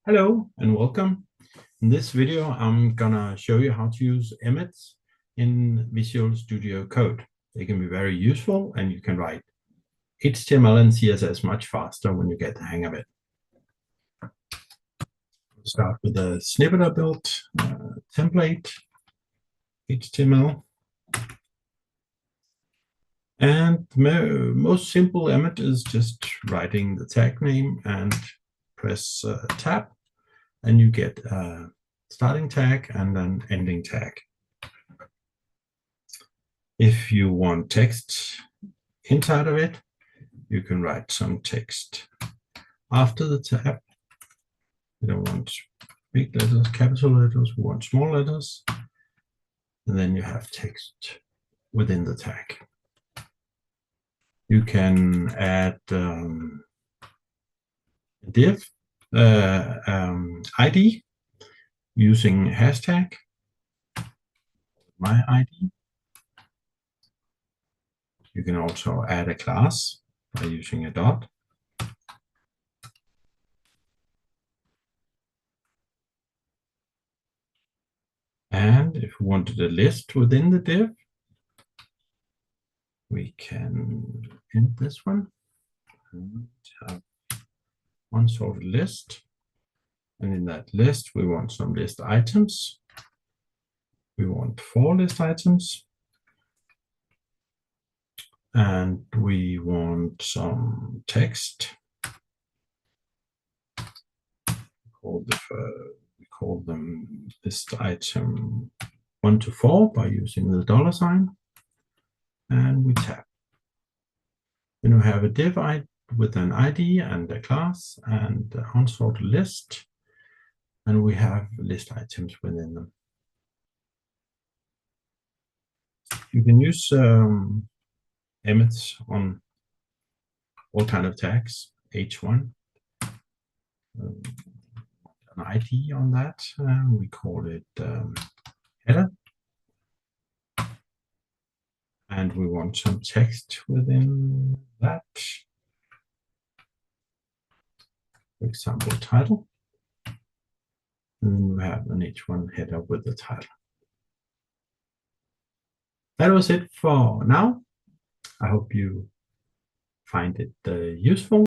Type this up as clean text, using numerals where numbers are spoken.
Hello and welcome. In this video, I'm gonna show you how to use emmets in Visual Studio Code. They can be very useful and you can write HTML and CSS much faster when you get the hang of it. We'll start with a snippet I built, template, HTML. And the most simple emmet is just writing the tag name and press tab, and you get a starting tag and an ending tag. If you want text inside of it, you can write some text after the tab. We don't want big letters, capital letters, we want small letters. And then you have text within the tag. You can add a div ID using hashtag my ID. You can also add a class by using a dot. And if we wanted a list within the div, we can end this one and have one sort of list. And in that list, we want some list items. We want 4 list items. And we want some text. We call them list item 1 to 4 by using the $sign. And we tab. Then we have a div with an ID and a class and an unsorted list. And we have list items within them. You can use emmets on all kind of tags, H1. An ID on that, and we call it header. And we want some text within that. For example, title. And then we have an H1 header with the title. That was it for now. I hope you find it useful.